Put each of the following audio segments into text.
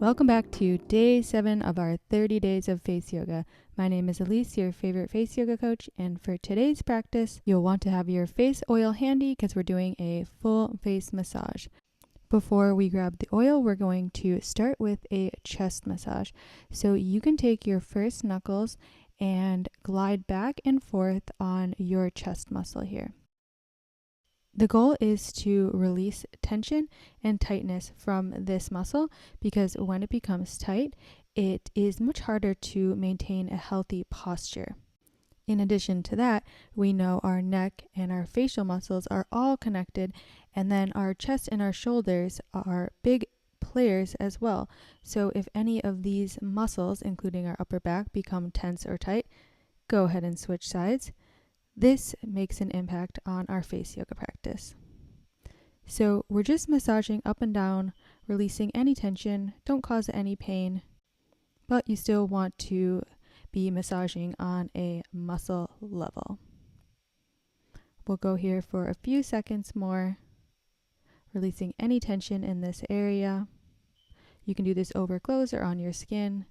Welcome back to day 7 of our 30 days of face yoga. My name is Elise, your favorite face yoga coach, and for today's practice, you'll want to have your face oil handy because we're doing a full face massage. Before we grab the oil, we're going to start with a chest massage. So you can take your first knuckles and glide back and forth on your chest muscle here. The goal is to release tension and tightness from this muscle because when it becomes tight, it is much harder to maintain a healthy posture. In addition to that, we know our neck and our facial muscles are all connected, and then our chest and our shoulders are big players as well. So if any of these muscles, including our upper back, become tense or tight, go ahead and switch sides. This makes an impact on our face yoga practice. So we're just massaging up and down, releasing any tension, don't cause any pain, but you still want to be massaging on a muscle level. We'll go here for a few seconds more, releasing any tension in this area. You can do this over clothes or on your skin.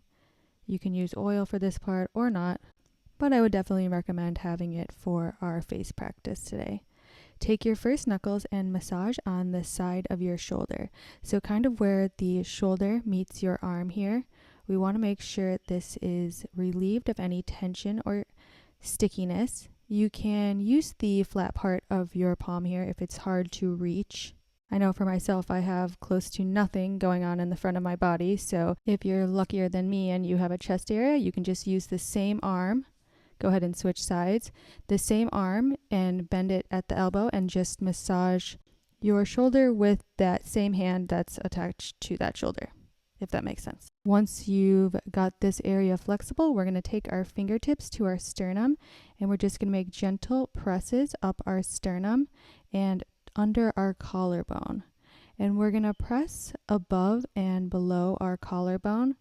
You can use oil for this part or not, but I would definitely recommend having it for our face practice today. Take your first knuckles and massage on the side of your shoulder. So kind of where the shoulder meets your arm here. We want to make sure this is relieved of any tension or stickiness. You can use the flat part of your palm here if it's hard to reach. I know for myself, I have close to nothing going on in the front of my body. So if you're luckier than me and you have a chest area, you can just use the same arm. Go ahead and switch sides. The same arm and bend it at the elbow and just massage your shoulder with that same hand that's attached to that shoulder, if that makes sense. Once you've got this area flexible, we're going to take our fingertips to our sternum and we're just going to make gentle presses up our sternum and under our collarbone. And we're going to press above and below our collarbone,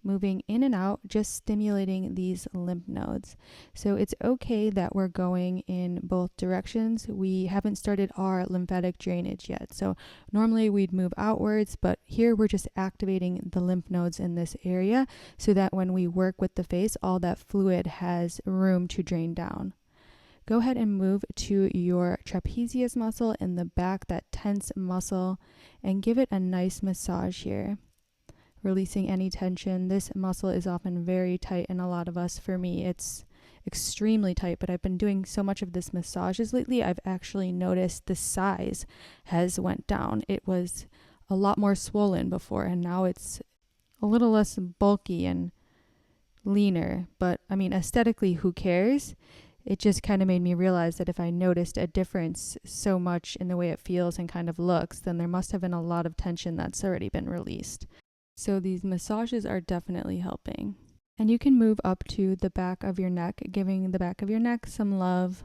moving in and out, just stimulating these lymph nodes. So it's okay that we're going in both directions. We haven't started our lymphatic drainage yet. So normally we'd move outwards, but here we're just activating the lymph nodes in this area so that when we work with the face, all that fluid has room to drain down. Go ahead and move to your trapezius muscle in the back, that tense muscle, and give it a nice massage here. Releasing any tension. This muscle is often very tight in a lot of us. For me, it's extremely tight, but I've been doing so much of this massages lately, I've actually noticed the size has went down. It was a lot more swollen before, and now it's a little less bulky and leaner. But I mean, aesthetically, who cares? It just kind of made me realize that if I noticed a difference so much in the way it feels and kind of looks, then there must have been a lot of tension that's already been released. So these massages are definitely helping. And you can move up to the back of your neck, giving the back of your neck some love.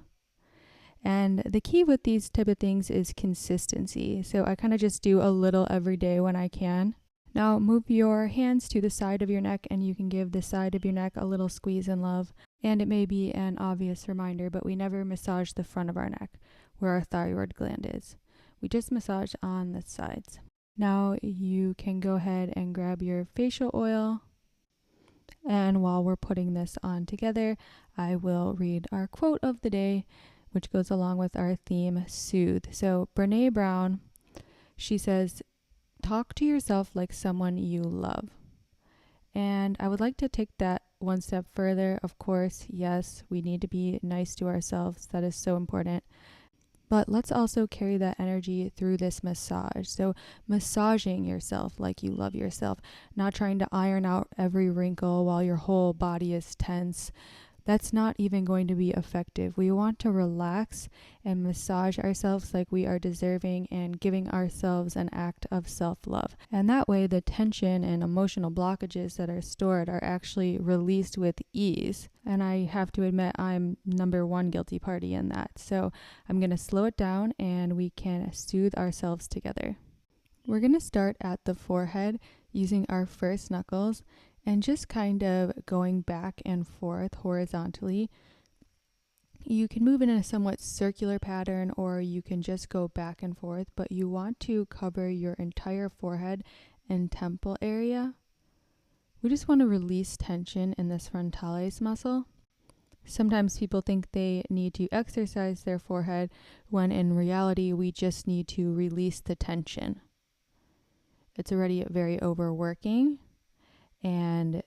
And the key with these type of things is consistency. So I kind of just do a little every day when I can. Now move your hands to the side of your neck and you can give the side of your neck a little squeeze and love. And it may be an obvious reminder, but we never massage the front of our neck where our thyroid gland is. We just massage on the sides. Now you can go ahead and grab your facial oil. And while we're putting this on together, I will read our quote of the day, which goes along with our theme, Soothe. So Brené Brown, she says, talk to yourself like someone you love. And I would like to take that one step further. Of course, yes, we need to be nice to ourselves. That is so important. But let's also carry that energy through this massage. So massaging yourself like you love yourself, not trying to iron out every wrinkle while your whole body is tense. That's not even going to be effective. We want to relax and massage ourselves like we are deserving and giving ourselves an act of self-love. And that way the tension and emotional blockages that are stored are actually released with ease. And I have to admit, I'm number one guilty party in that. So I'm going to slow it down and we can soothe ourselves together. We're going to start at the forehead using our first knuckles and just kind of going back and forth horizontally. You can move in a somewhat circular pattern or you can just go back and forth, but you want to cover your entire forehead and temple area. We just want to release tension in this frontalis muscle. Sometimes people think they need to exercise their forehead when in reality we just need to release the tension. It's already very overworking and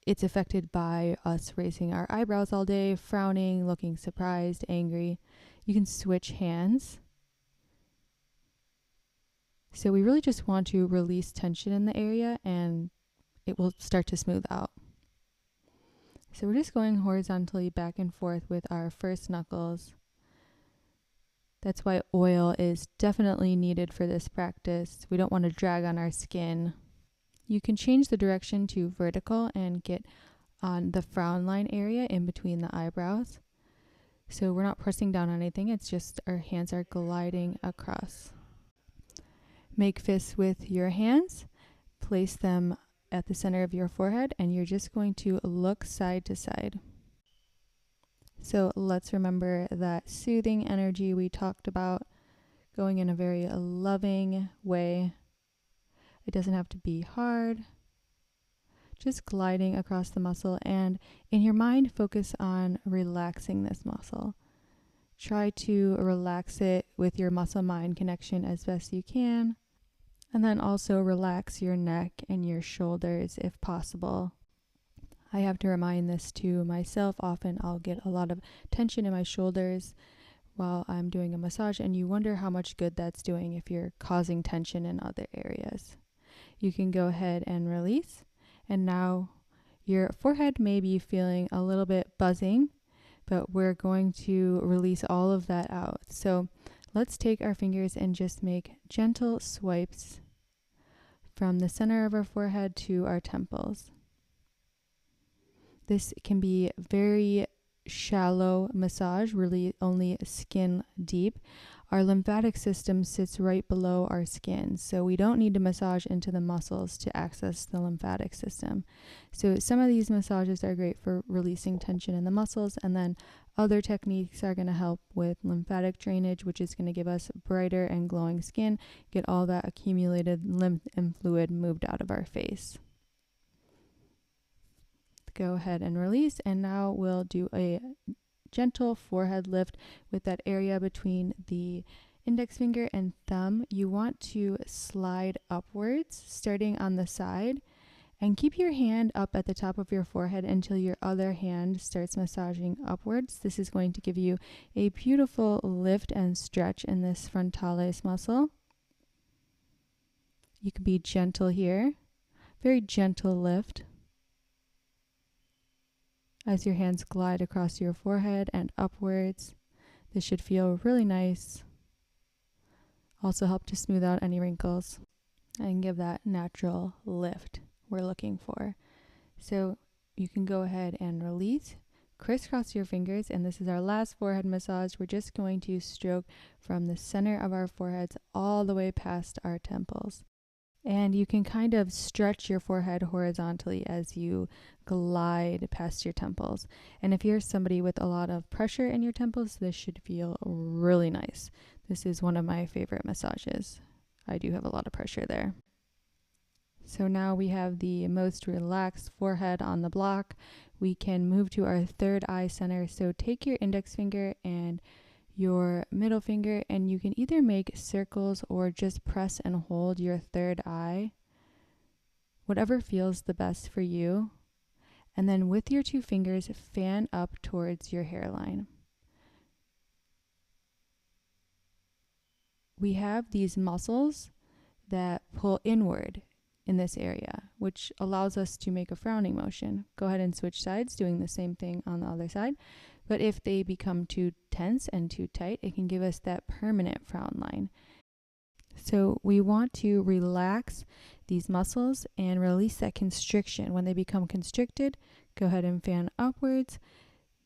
it's affected by us raising our eyebrows all day, frowning, looking surprised, angry. You can switch hands. So we really just want to release tension in the area and it will start to smooth out. So we're just going horizontally back and forth with our first knuckles. That's why oil is definitely needed for this practice. We don't want to drag on our skin. You can change the direction to vertical and get on the frown line area in between the eyebrows. So we're not pressing down on anything, it's just our hands are gliding across. Make fists with your hands, place them at the center of your forehead, and you're just going to look side to side. So let's remember that soothing energy we talked about, going in a very loving way. It doesn't have to be hard. Just gliding across the muscle, and in your mind, focus on relaxing this muscle. Try to relax it with your muscle-mind connection as best you can. And then also relax your neck and your shoulders if possible. I have to remind this to myself. Often I'll get a lot of tension in my shoulders while I'm doing a massage, and you wonder how much good that's doing if you're causing tension in other areas. You can go ahead and release. And now your forehead may be feeling a little bit buzzing, but we're going to release all of that out. So let's take our fingers and just make gentle swipes from the center of our forehead to our temples. This can be very shallow massage, really only skin deep. Our lymphatic system sits right below our skin, so we don't need to massage into the muscles to access the lymphatic system. So some of these massages are great for releasing tension in the muscles, and then other techniques are going to help with lymphatic drainage, which is going to give us brighter and glowing skin, get all that accumulated lymph and fluid moved out of our face. Go ahead and release, and now we'll do a gentle forehead lift with that area between the index finger and thumb. You want to slide upwards, starting on the side, and keep your hand up at the top of your forehead until your other hand starts massaging upwards. This is going to give you a beautiful lift and stretch in this frontalis muscle. You can be gentle here, very gentle lift. As your hands glide across your forehead and upwards, this should feel really nice. Also help to smooth out any wrinkles and give that natural lift we're looking for. So you can go ahead and release, crisscross your fingers, and this is our last forehead massage. We're just going to stroke from the center of our foreheads all the way past our temples. And you can kind of stretch your forehead horizontally as you glide past your temples. And if you're somebody with a lot of pressure in your temples, this should feel really nice. This is one of my favorite massages. I do have a lot of pressure there. So now we have the most relaxed forehead on the block. We can move to our third eye center. So take your index finger and your middle finger, and you can either make circles or just press and hold your third eye, whatever feels the best for you. And then with your two fingers, fan up towards your hairline. We have these muscles that pull inward in this area, which allows us to make a frowning motion. Go ahead and switch sides, doing the same thing on the other side. But if they become too tense and too tight, it can give us that permanent frown line. So we want to relax these muscles and release that constriction. When they become constricted, go ahead and fan upwards.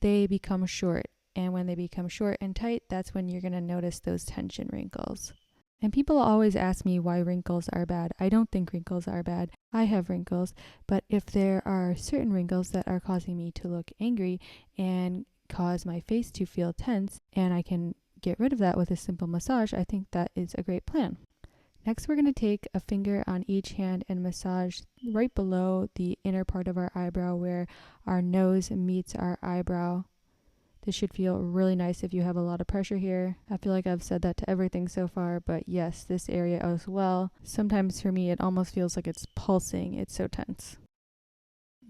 They become short. And when they become short and tight, that's when you're going to notice those tension wrinkles. And people always ask me why wrinkles are bad. I don't think wrinkles are bad. I have wrinkles, but if there are certain wrinkles that are causing me to look angry and cause my face to feel tense, and I can get rid of that with a simple massage, I think that is a great plan. Next, we're going to take a finger on each hand and massage right below the inner part of our eyebrow where our nose meets our eyebrow. This should feel really nice if you have a lot of pressure here. I feel like I've said that to everything so far, but yes, this area as well. Sometimes for me, it almost feels like it's pulsing. It's so tense.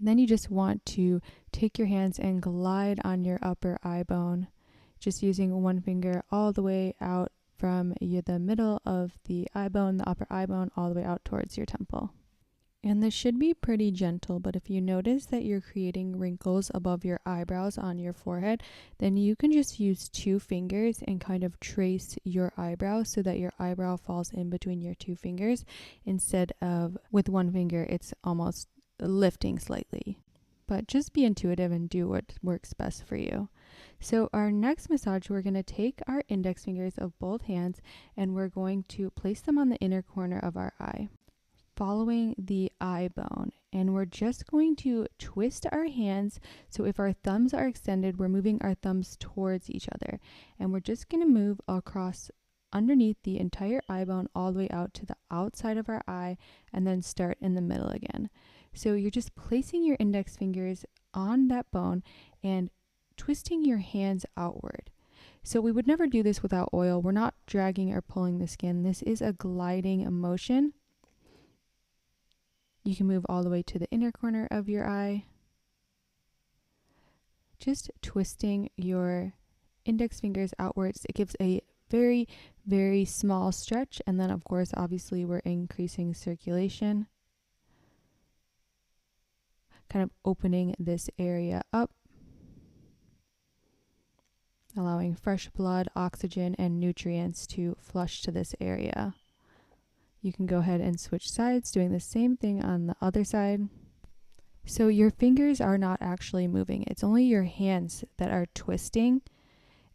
Then you just want to take your hands and glide on your upper eye bone, just using one finger all the way out from the middle of the eye bone, the upper eye bone, all the way out towards your temple. And this should be pretty gentle, but if you notice that you're creating wrinkles above your eyebrows on your forehead, then you can just use two fingers and kind of trace your eyebrow so that your eyebrow falls in between your two fingers instead of with one finger, it's almost lifting slightly. But just be intuitive and do what works best for you. So our next massage, we're going to take our index fingers of both hands and we're going to place them on the inner corner of our eye, following the eye bone, and we're just going to twist our hands. So if our thumbs are extended, we're moving our thumbs towards each other, and we're just going to move across underneath the entire eye bone all the way out to the outside of our eye and then start in the middle again. So you're just placing your index fingers on that bone and twisting your hands outward. So we would never do this without oil. We're not dragging or pulling the skin. This is a gliding motion. You can move all the way to the inner corner of your eye. Just twisting your index fingers outwards. It gives a very, very small stretch. And then, of course, obviously, we're increasing circulation, kind of opening this area up, allowing fresh blood, oxygen, and nutrients to flush to this area. You can go ahead and switch sides, doing the same thing on the other side. So your fingers are not actually moving. It's only your hands that are twisting,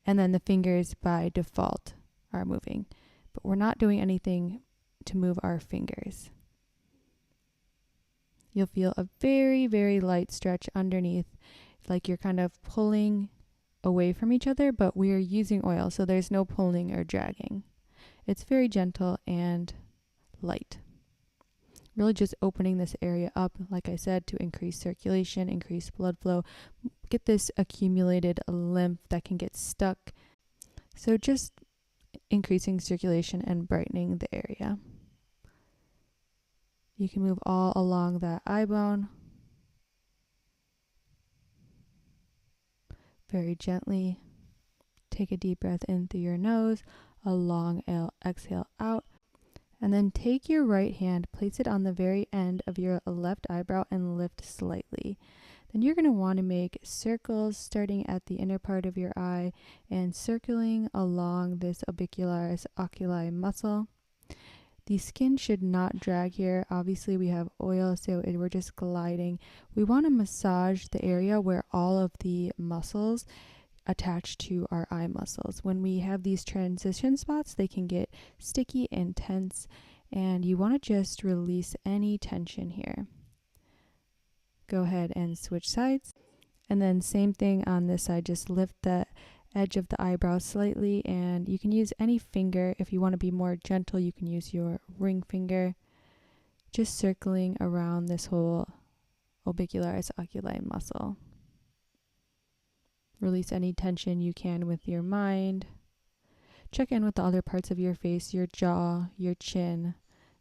and then the fingers by default are moving. But we're not doing anything to move our fingers. You'll feel a very, very light stretch underneath, like you're kind of pulling away from each other, but we are using oil, so there's no pulling or dragging. It's very gentle and light. Really just opening this area up, like I said, to increase circulation, increase blood flow, get this accumulated lymph that can get stuck. So just increasing circulation and brightening the area. You can move all along that eye bone. Very gently. Take a deep breath in through your nose, a long exhale out. And then take your right hand, place it on the very end of your left eyebrow and lift slightly. Then you're going to want to make circles starting at the inner part of your eye and circling along this orbicularis oculi muscle. The skin should not drag here. Obviously, we have oil, so we're just gliding. We want to massage the area where all of the muscles attached to our eye muscles. When we have these transition spots, they can get sticky and tense, and you want to just release any tension here. Go ahead and switch sides, and then same thing on this side. Just lift the edge of the eyebrow slightly, and you can use any finger. If you want to be more gentle, you can use your ring finger, just circling around this whole orbicularis oculi muscle. Release any tension you can with your mind. Check in with the other parts of your face, your jaw, your chin,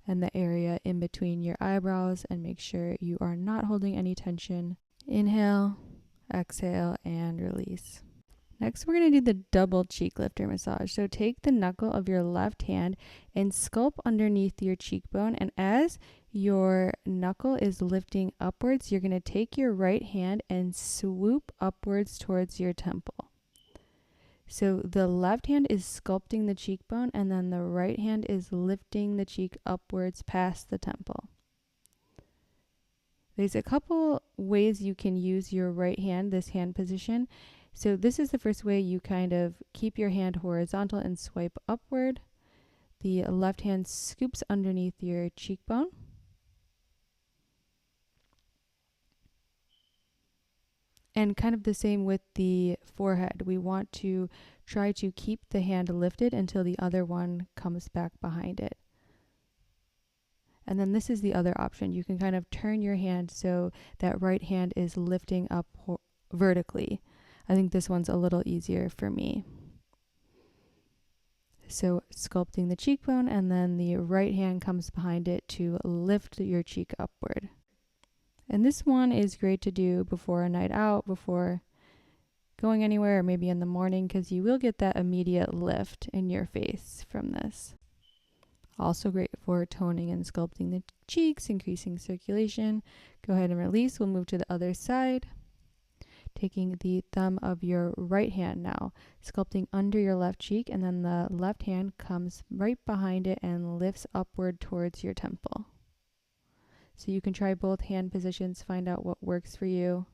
and the area in between your eyebrows, and make sure you are not holding any tension. Inhale, exhale, and release. Next, we're going to do the double cheek lifter massage. So take the knuckle of your left hand and sculpt underneath your cheekbone. And as your knuckle is lifting upwards, you're going to take your right hand and swoop upwards towards your temple. So the left hand is sculpting the cheekbone, and then the right hand is lifting the cheek upwards past the temple. There's a couple ways you can use your right hand, this hand position. So this is the first way. You kind of keep your hand horizontal and swipe upward. The left hand scoops underneath your cheekbone. And kind of the same with the forehead. We want to try to keep the hand lifted until the other one comes back behind it. And then this is the other option. You can kind of turn your hand so that right hand is lifting up vertically. I think this one's a little easier for me. So sculpting the cheekbone, and then the right hand comes behind it to lift your cheek upward. And this one is great to do before a night out, before going anywhere, or maybe in the morning, because you will get that immediate lift in your face from this. Also great for toning and sculpting the cheeks, increasing circulation. Go ahead and release. We'll move to the other side. Taking the thumb of your right hand now, sculpting under your left cheek, and then the left hand comes right behind it and lifts upward towards your temple. So you can try both hand positions, find out what works for you.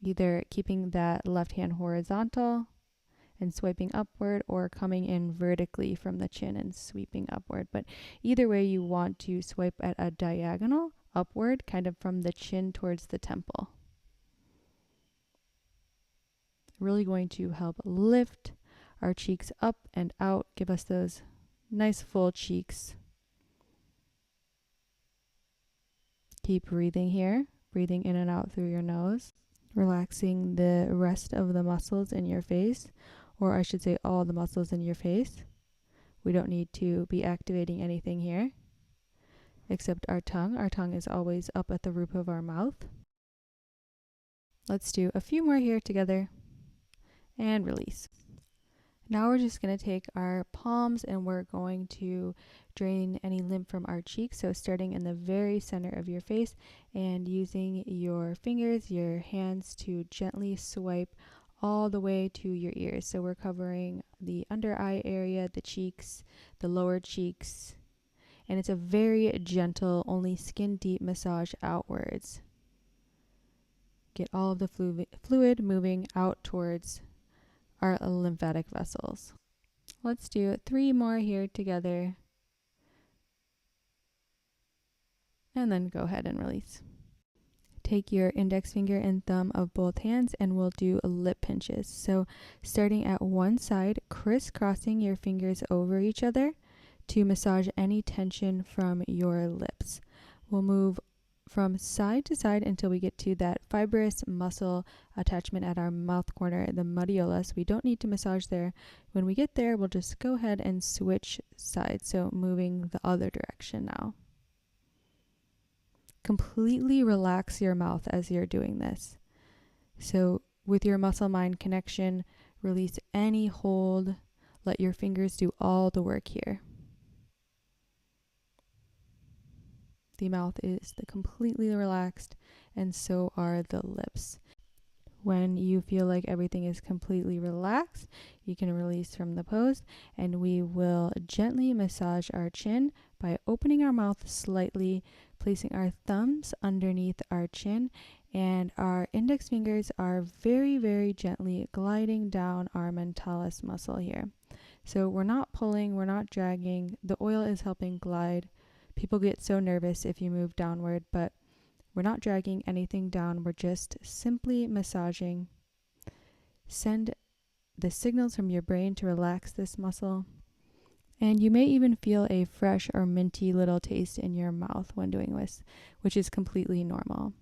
Either keeping that left hand horizontal and swiping upward, or coming in vertically from the chin and sweeping upward. But either way, you want to swipe at a diagonal upward, kind of from the chin towards the temple. Really going to help lift our cheeks up and out, give us those nice full cheeks. Keep breathing here, breathing in and out through your nose, relaxing the rest of the muscles in your face, or I should say all the muscles in your face. We don't need to be activating anything here except our tongue. Our tongue is always up at the roof of our mouth. Let's do a few more here together. And release. Now we're just going to take our palms and we're going to drain any lymph from our cheeks. So starting in the very center of your face and using your fingers, your hands to gently swipe all the way to your ears. So we're covering the under eye area, the cheeks, the lower cheeks, and it's a very gentle, only skin deep massage outwards. Get all of the fluid moving out towards our lymphatic vessels. Let's do 3 more here together. And then go ahead and release. Take your index finger and thumb of both hands and we'll do lip pinches. So starting at one side, crisscrossing your fingers over each other to massage any tension from your lips. We'll move from side to side until we get to that fibrous muscle attachment at our mouth corner, the malleolus. We don't need to massage there. When we get there, we'll just go ahead and switch sides. So moving the other direction now. Completely relax your mouth as you're doing this. So with your muscle-mind connection, release any hold. Let your fingers do all the work here. The mouth is completely relaxed, and so are the lips. When you feel like everything is completely relaxed, you can release from the pose, and we will gently massage our chin by opening our mouth slightly, placing our thumbs underneath our chin, and our index fingers are very, very gently gliding down our mentalis muscle here. So we're not pulling, we're not dragging. The oil is helping glide. People get so nervous if you move downward, but we're not dragging anything down. We're just simply massaging. Send the signals from your brain to relax this muscle. And you may even feel a fresh or minty little taste in your mouth when doing this, which is completely normal.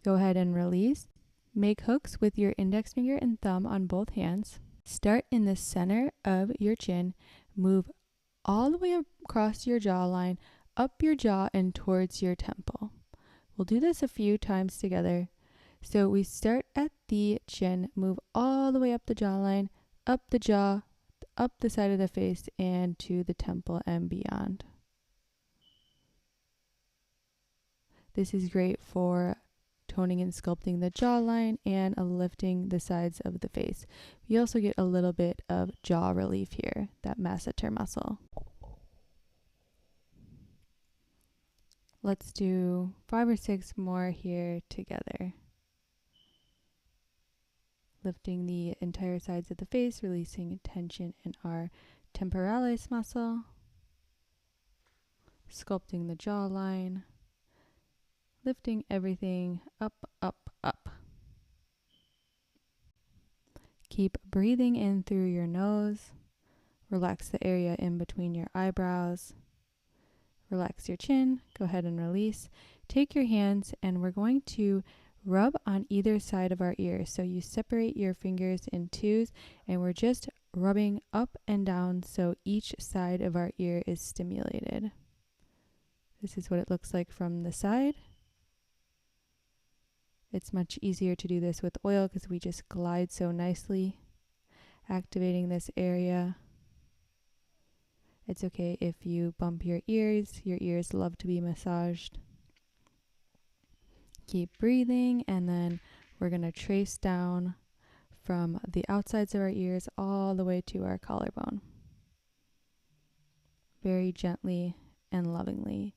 Go ahead and release. Make hooks with your index finger and thumb on both hands. Start in the center of your chin. Move all the way across your jawline, up your jaw and towards your temple. We'll do this a few times together. So we start at the chin, move all the way up the jawline, up the jaw, up the side of the face, and to the temple and beyond. This is great for toning and sculpting the jawline and lifting the sides of the face. You also get a little bit of jaw relief here, that masseter muscle. Let's do 5 or 6 more here together. Lifting the entire sides of the face, releasing tension in our temporalis muscle. Sculpting the jawline. Lifting everything up, up, up. Keep breathing in through your nose. Relax the area in between your eyebrows. Relax your chin, go ahead and release. Take your hands and we're going to rub on either side of our ear. So you separate your fingers in twos and we're just rubbing up and down so each side of our ear is stimulated. This is what it looks like from the side. It's much easier to do this with oil because we just glide so nicely, activating this area. It's okay if you bump your ears. Your ears love to be massaged. Keep breathing, and then we're going to trace down from the outsides of our ears all the way to our collarbone. Very gently and lovingly.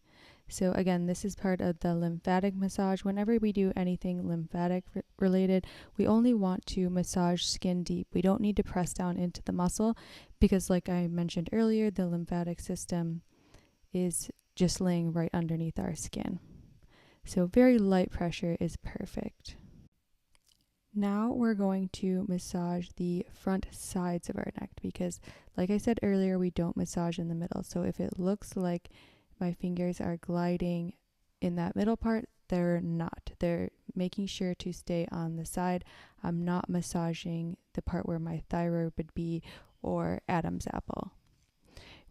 So again, this is part of the lymphatic massage. Whenever we do anything lymphatic related, we only want to massage skin deep. We don't need to press down into the muscle because, like I mentioned earlier, the lymphatic system is just laying right underneath our skin. So very light pressure is perfect. Now we're going to massage the front sides of our neck because, like I said earlier, we don't massage in the middle. So if it looks like my fingers are gliding in that middle part, they're not. They're making sure to stay on the side. I'm not massaging the part where my thyroid would be or Adam's apple.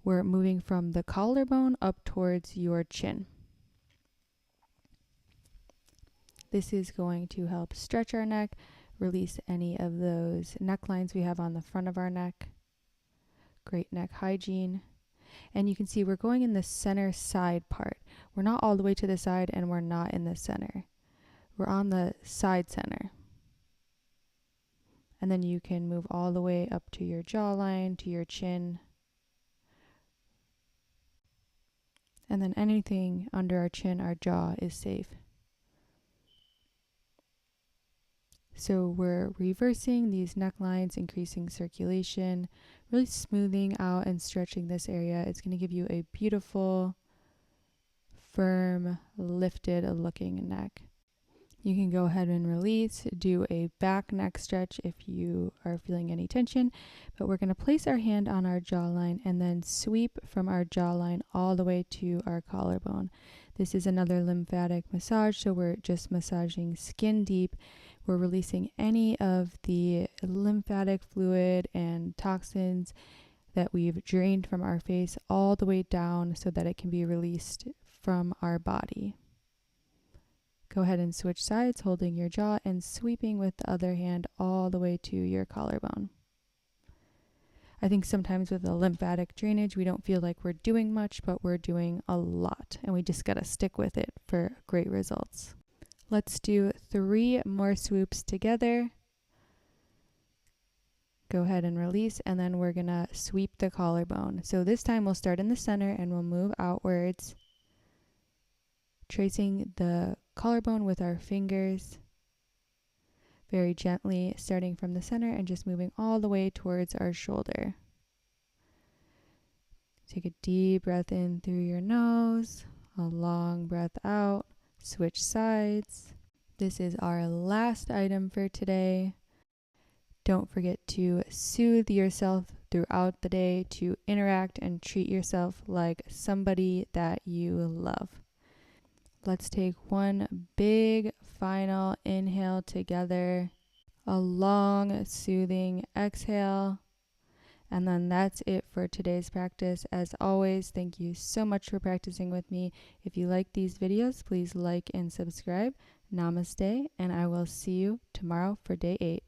We're moving from the collarbone up towards your chin. This is going to help stretch our neck, release any of those necklines we have on the front of our neck. Great neck hygiene. And you can see we're going in the center side part. We're not all the way to the side and we're not in the center. We're on the side center. And then you can move all the way up to your jawline, to your chin. And then anything under our chin, our jaw is safe. So we're reversing these necklines, increasing circulation, really smoothing out and stretching this area. It's going to give you a beautiful, firm, lifted looking neck. You can go ahead and release, do a back neck stretch if you are feeling any tension, but we're going to place our hand on our jawline and then sweep from our jawline all the way to our collarbone. This is another lymphatic massage, so we're just massaging skin deep. We're releasing any of the lymphatic fluid and toxins that we've drained from our face all the way down so that it can be released from our body. Go ahead and switch sides, holding your jaw and sweeping with the other hand all the way to your collarbone. I think sometimes with the lymphatic drainage, we don't feel like we're doing much, but we're doing a lot, and we just got to stick with it for great results. Let's do 3 more swoops together. Go ahead and release, and then we're going to sweep the collarbone. So this time we'll start in the center and we'll move outwards, tracing the collarbone with our fingers very gently, starting from the center and just moving all the way towards our shoulder. Take a deep breath in through your nose, a long breath out, switch sides. This is our last item for today. Don't forget to soothe yourself throughout the day, to interact and treat yourself like somebody that you love. Let's take one big final inhale together, a long soothing exhale, and then that's it for today's practice. As always, thank you so much for practicing with me. If you like these videos, please like and subscribe. Namaste, and I will see you tomorrow for day 8.